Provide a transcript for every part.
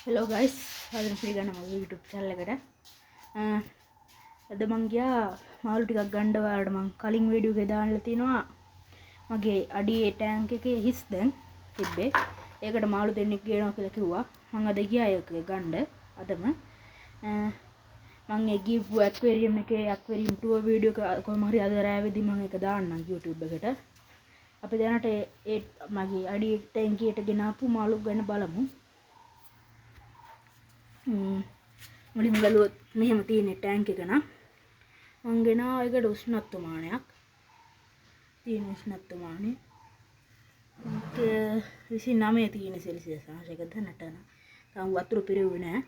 Hello guys, අද පිළිගන්න මගේ YouTube channel එකට. අද මං ගියා මාළු ටිකක් ගන්න වාරට මං කලින් වීඩියෝ එකේ දාන්නලා තිනවා. මගේ අඩියේ ටැංක් එකේ හිස් දැන් තිබ්බේ. ඒකට මාළු දෙන්නෙක් ගේනවා කියලා කිව්වා. මං අද ගියා ඒක ගන්න. අදම මං ඒ ගිහපු ඇක්වේරියම් එකේ ඇක්වේරියම් ටුවර් වීඩියෝ එක කොහොම හරි අද රාවෙදී මං ඒක දාන්නම් YouTube එකට. අපි දැනට ඒ මගේ අඩියේ ටැංකියට ගෙනාපු මාළු ගැන බලමු. මුලින්ම බලුවොත් මෙහෙම තියෙන ටැංක් එක නම් මං ගෙනාවා ඒකට උෂ්ණත්වමානයක් තියෙන උෂ්ණත්වමානය 29 තියෙන සෙල්සියස් අංශයක දැනට තාම වතුර පිරුවේ නැහැ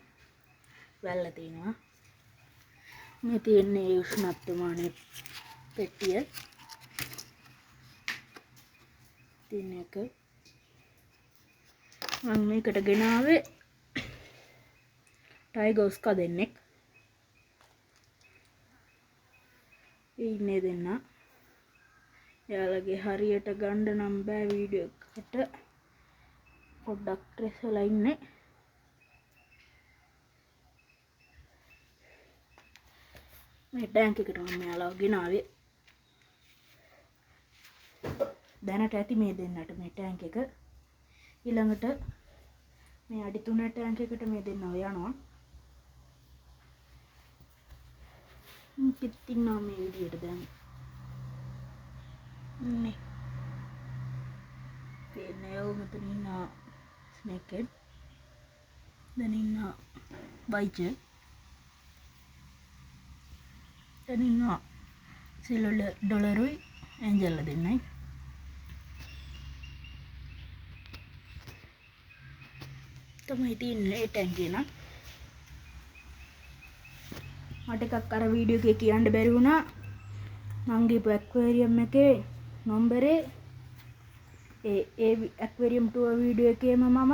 වැල්ල තියෙනවා මේ තියෙන්නේ උෂ්ණත්වමානය පෙට්ටිය තියෙන එක මම මේකට ගෙනාවේ ටයිගර්ස් දෙන්නෙක් ඉන්නේ දෙන්න එයාලගේ හරියට ගන්න නම් බෑ වීඩියෝ එකට පොඩ්ඩක් ට්‍රෙස්ලා ඉන්නේ මේ ටැංක් එකට මම යාළුවා ගෙනාවේ දැනට ඇති මේ දෙන්නට මේ ටැංක් එක ඊළඟට මේ අඩි 3 ටැංක් එකට මේ දෙන්නව යනවා පිටින්නා මේ විදියට දැන් නේ පේන්නේ මෙතන ඉන්න ස්නේක් හෙඩ් දැන් ඉන්න බයිචර් දැන් ඉන්න සිල්වර් ඩොලරුයි ඇන්ජල්ලා දෙන්නයි තමයි තියෙන්නේ ඒ ටැංකිය නම් මට එකක් අර වීඩියෝ එකේ කියන්න බැරි වුණා මං ගිහපු ඇක්වේරියම් එකේ නම්බරේ ඒ ඇක්වේරියම් ටුවර් වීඩියෝ එකේම මම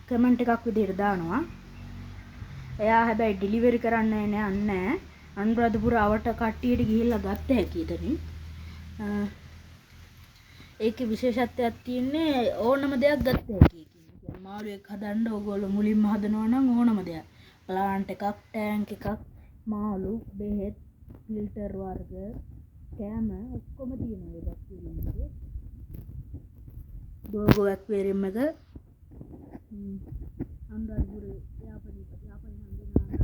කමෙන්ට් එකක් විදිහට දානවා එයා හැබැයි ඩිලිවරි කරන්නේ නැහැ අනුරාධපුර අවට කට්ටියට ගිහිල්ලා ගත්ත හැකි ඉතින් ඒකේ විශේෂත්වයක් තියෙන්නේ ඕනම දෙයක් ගත්ත හැකි කියන්නේ මාළුවෙක් හදන්න ඕගොල්ලෝ මුලින්ම හදනවා නම් ඕනම දෙයක් ප්ලාන්ට් එකක් ටැංක් එකක් මාළු බෙහෙත් ෆිල්ටර් වර්ග කෑම ඔක්කොම තියෙනවා ඒ ඇක්වේරියම් එකේ ගෝගෝ ඇක්වේරියම් එක අනුරාධපුර යාපනයේ හම්බෙන